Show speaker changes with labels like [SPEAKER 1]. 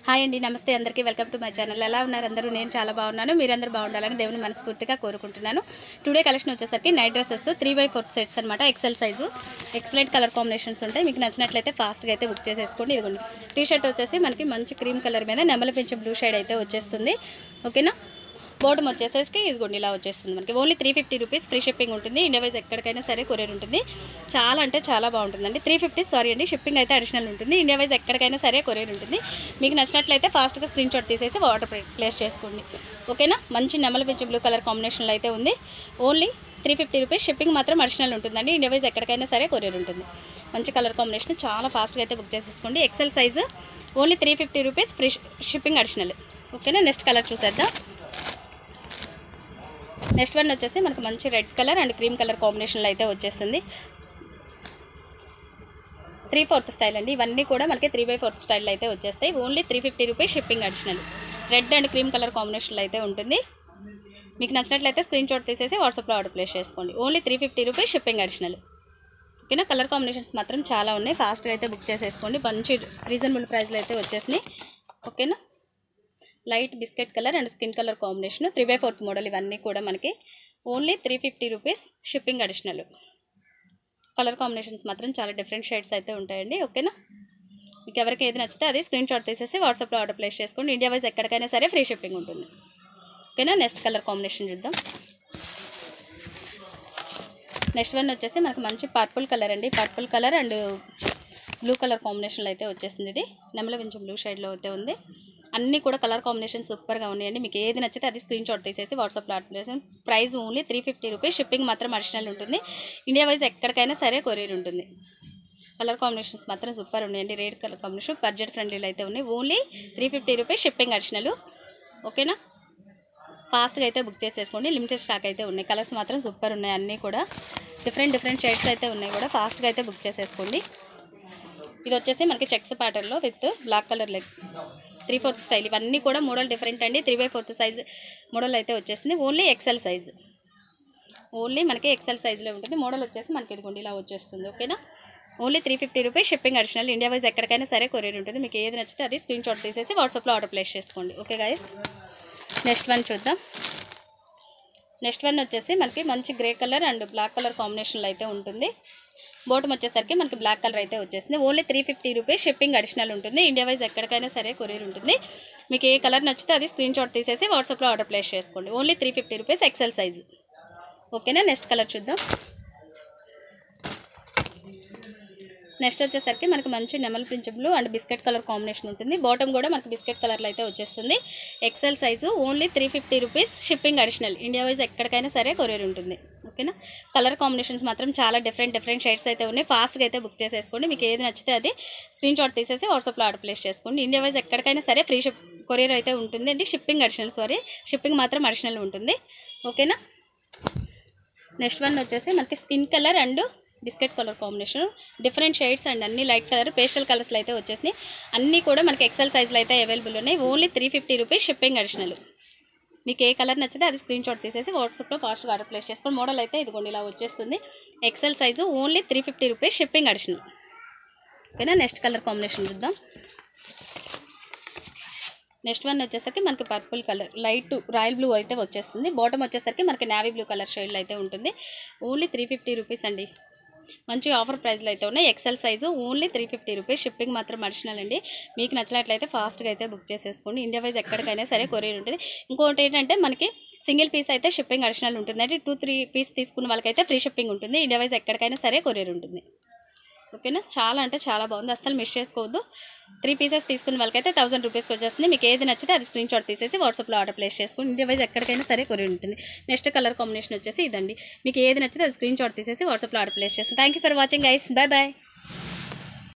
[SPEAKER 1] Hi అండి, నమస్తే అందరికీ. Welcome to my channel. ఎలా ఉన్నారు అందరూ? నేను చాలా బాగున్నాను. మీరందరూ బాగుండాలని దేవుని మనస్ఫూర్తిగా కోరుకుంటున్నాను. టుడే కలెక్షన్ వచ్చేసరికి నైట్ డ్రెస్సెస్ 3/4 సెట్స్ అనమాట. XL size, excellent colour combinations ఉంటాయి. మీకు నచ్చినట్లయితే ఫాస్ట్గా అయితే బుక్ చేసేసుకోండి. ఇదిగోండి, టీ షర్ట్ వచ్చేసి మనకి మంచి క్రీమ్ కలర్ మీద నెమలి పింఛం బ్లూ షేడ్ అయితే వచ్చేస్తుంది. ఓకేనా. బాటమ్ వచ్చేసరికి ఇదిగోండి ఇలా వచ్చేస్తుంది. మనకి ఓన్లీ 350 రూపీస్ ఫ్రీ షిప్పింగ్ ఉంటుంది. ఇండియా వైజ్ ఎక్కడికైనా సరే కొరియర్ ఉంటుంది. చాలా అంటే చాలా బాగుంటుందండి. 350 సారీ అండి, షిప్పింగ్ అయితే అడిషనల్ ఉంటుంది. ఇండియా వైజ్ ఎక్కడికైనా సరే కొరియర్ ఉంటుంది. మీకు నచ్చినట్లయితే ఫాస్ట్గా స్క్రీన్ షాట్ తీసేసి ఆర్డర్ ప్లేస్ చేసుకోండి. ఓకేనా. మంచి నెమలి పింఛం బ్లూ కలర్ కాంబినేషన్లో అయితే ఉంది. ఓన్లీ 350 రూపీస్, షిప్పింగ్ మాత్రం అడిషనల్ ఉంటుందండి. ఇండియా వైజ్ ఎక్కడికైనా సరే కొరియర్ ఉంటుంది. మంచి కలర్ కాంబినేషన్, చాలా ఫాస్ట్గా అయితే బుక్ చేసేసుకోండి. XL size only 350 rupees, free shipping additional. ఓకేనా. నెక్స్ట్ కలర్ చూసేద్దాం. నెక్స్ట్ వన్ వచ్చేసి మనకు మంచి red colour and cream colour కాంబినేషన్లో అయితే వచ్చేస్తుంది. 3/4 స్టైల్ అండి. ఇవన్నీ కూడా మనకి 3/4 స్టైల్లో అయితే వచ్చేస్తాయి. Only 350 rupees, shipping additional. Red and cream colour కాంబినేషన్లో అయితే ఉంటుంది. మీకు నచ్చినట్లయితే స్క్రీన్ షాట్ తీసేసి వాట్సాప్లో ఆర్డర్ ప్లేస్ చేసుకోండి. Only 350 rupees, shipping additional. ఓకేనా. కలర్ కాంబినేషన్స్ మాత్రం చాలా ఉన్నాయి. ఫాస్ట్గా అయితే బుక్ చేసేసుకోండి. మంచి రీజనబుల్ ప్రైస్లో అయితే వచ్చేసినాయి. ఓకేనా. Light biscuit colour and skin colour combination, 3/4 model. ఇవన్నీ కూడా మనకి only 350 rupees, shipping additional. Colour combinations మాత్రం చాలా డిఫరెంట్ షేడ్స్ అయితే ఉంటాయండి. ఓకేనా. మీకు ఎవరికి ఏది నచ్చితే అది స్క్రీన్ షాట్ తీసేసి వాట్సాప్లో ఆర్డర్ ప్లేస్ చేసుకోండి. ఇండియా వైజ్ ఎక్కడికైనా సరే ఫ్రీ షిప్పింగ్ ఉంటుంది. ఓకేనా. నెక్స్ట్ కలర్ కాంబినేషన్ చూద్దాం. నెక్స్ట్ వన్ వచ్చేసి మనకు మంచి పర్పుల్ కలర్ అండి. Purple colour and blue colour కాంబినేషన్లో అయితే వచ్చేసింది. ఇది నెమలి పింఛం బ్లూ షేడ్లో అయితే ఉంది. అన్నీ కూడా కలర్ కాంబినేషన్ సూపర్గా ఉన్నాయండి. మీకు ఏది నచ్చితే అది స్క్రీన్ షాట్ తీసేసి వాట్సాప్లో ఆర్డర్ చేసి, ప్రైస్ ఓన్లీ 350 రూపీస్, షిప్పింగ్ మాత్రం అడిషనల్ ఉంటుంది. ఇండియా వైజ్ ఎక్కడికైనా సరే కొరియర్ ఉంటుంది. కలర్ కాంబినేషన్స్ మాత్రం సూపర్ ఉన్నాయండి. రెడ్ కలర్ కాంబినేషన్ బడ్జెట్ ఫ్రెండ్లీలో అయితే ఉన్నాయి. Only 350 rupees, shipping additional. ఓకేనా. ఫాస్ట్గా అయితే బుక్ చేసేసుకోండి. లిమిటెడ్ స్టాక్ అయితే ఉన్నాయి. కలర్స్ మాత్రం సూపర్ ఉన్నాయి. అన్నీ కూడా డిఫరెంట్ షేడ్స్ అయితే ఉన్నాయి. కూడా ఫాస్ట్గా అయితే బుక్ చేసేసుకోండి. ఇది వచ్చేసి మనకి చెక్స్ ప్యాటర్న్లో with black colour leg 3/4 style. ఇవన్నీ కూడా మోడల్ డిఫరెంట్ అండి. 3/4 సైజ్ మోడల్ అయితే వచ్చేసింది. Only XL size. ఓన్లీ మనకి ఎక్సెల్ సైజ్లో ఉంటుంది. మోడల్ వచ్చేసి మనకి ఇదిగోండి ఇలా వచ్చేస్తుంది. ఓకేనా. Only 350 rupees, shipping additional. India wise ఎక్కడికైనా సరే కొరియర్ ఉంటుంది. మీకు ఏది నచ్చితే అది స్క్రీన్ షాట్ తీసేసి వాట్సాప్లో ఆర్డర్ ప్లేస్ చేసుకోండి. Okay guys. నెక్స్ట్ వన్ చూద్దాం. నెక్స్ట్ వన్ వచ్చేసి మనకి మంచి grey colour and black colour కాంబినేషన్లో అయితే ఉంటుంది. బాటమ్ వచ్చేసరికి మనకి బ్లాక్ కలర్ అయితే వచ్చేస్తుంది. ఓన్లీ 350 రూపీస్, షిప్పింగ్ అడిషనల్ ఉంటుంది. ఇండియా వైజ్ ఎక్కడికైనా సరే కొరియర్ ఉంటుంది. మీకు ఏ కలర్ నచ్చితే అది స్క్రీన్ షాట్ తీసేసి వాట్సాప్లో ఆర్డర్ ప్లేస్ చేసుకోండి. Only 350 rupees, XL size. ఓకేనా. నెక్స్ట్ కలర్ చూద్దాం. నెక్స్ట్ వచ్చేసరికి మనకి మంచి నెమలి పింఛం blue and biscuit colour combination ఉంటుంది. బాటమ్ కూడా మనకి బిస్కెట్ కలర్లో అయితే వచ్చేస్తుంది. XL size. Only 350 rupees, shipping additional. India wise ఎక్కడికైనా సరే కొరియర్ ఉంటుంది. ఓకేనా. కలర్ కాంబినేషన్స్ మాత్రం చాలా డిఫరెంట్ షేడ్స్ అయితే ఉన్నాయి. ఫాస్ట్గా అయితే బుక్ చేసేసుకోండి. మీకు ఏది నచ్చితే అది స్క్రీన్ షాట్ తీసేసి వాట్సాప్లో ఆర్డర్ ప్లేస్ చేసుకోండి. ఇండియా వైజ్ ఎక్కడికైనా సరే ఫ్రీ కొరియర్ అయితే ఉంటుంది అండి. షిప్పింగ్ అడిషనల్, షిప్పింగ్ మాత్రం అడిషనల్ ఉంటుంది. ఓకేనా. నెక్స్ట్ వన్ వచ్చేసి మనకి skin colour and biscuit colour combination, different shades and అన్ని లైట్ కలర్ పేస్టల్ కలర్స్లో అయితే వచ్చేసినాయి. అన్నీ కూడా మనకి ఎక్సెల్ సైజ్లో అయితే అవైలబుల్ ఉన్నాయి. Only 350 rupees, shipping additional. మీకు ఏ కలర్ నచ్చితే అది స్క్రీన్ షాట్ తీసేసి వాట్సాప్లో ఫాస్ట్గా ఆర్డర్ ప్లేస్ చేసుకొని, మోడల్ అయితే ఇదిగోండి ఇలా వచ్చేస్తుంది. XL size. Only 350 rupees, shipping additional. ఓకేనా. నెక్స్ట్ కలర్ కాంబినేషన్ చూద్దాం. నెక్స్ట్ వన్ వచ్చేసరికి మనకి purple colour light royal blue అయితే వచ్చేస్తుంది. బాటమ్ వచ్చేసరికి మనకి నేవీ బ్లూ కలర్ షేడ్లో అయితే ఉంటుంది. ఓన్లీ 350 రూపీస్ అండి. మంచి ఆఫర్ ప్రైస్లో అయితే ఉన్నాయి. XL size. Only 350 rupees, shipping మాత్రం అడిషనల్ అండి. మీకు నచ్చినట్లయితే ఫాస్ట్గా అయితే బుక్ చేసేసుకోండి. ఇండియా వైజ్ ఎక్కడికైనా సరే కొరియర్ ఉంటుంది. ఇంకోటి ఏంటంటే మనకి సింగిల్ పీస్ అయితే షిప్పింగ్ అడిషనల్ ఉంటుంది. అంటే 2-3 పీస్ తీసుకున్న వాళ్ళకైతే ఫ్రీ షిప్పింగ్ ఉంటుంది. ఇండియా వైజ్ ఎక్కడికైనా సరే కొరియర్ ఉంటుంది. ఓకేనా. చాలా అంటే చాలా బాగుంది. అస్సలు మిస్ చేసుకోవద్దు. 3 పీసెస్ తీసుకున్న వాళ్ళకైతే 1000 రూపీస్కి వచ్చేస్తుంది. మీకు ఏది నచ్చితే అది స్క్రీన్ షాట్ తీసేసి వాట్సాప్లో ఆర్డర్ ప్లేస్ చేసుకోండి. ఇండియా వైజ్ ఎక్కడికైనా సరే కొరియర్ ఉంటుంది. నెక్స్ట్ కలర్ కాంబినేషన్ వచ్చేసి ఇదండి. మీకు ఏది నచ్చితే అది స్క్రీన్ షాట్ తీసేసి వాట్సాప్లో ఆర్డర్ ప్లేస్ చేస్తాను. Thank you for watching guys. Bye bye.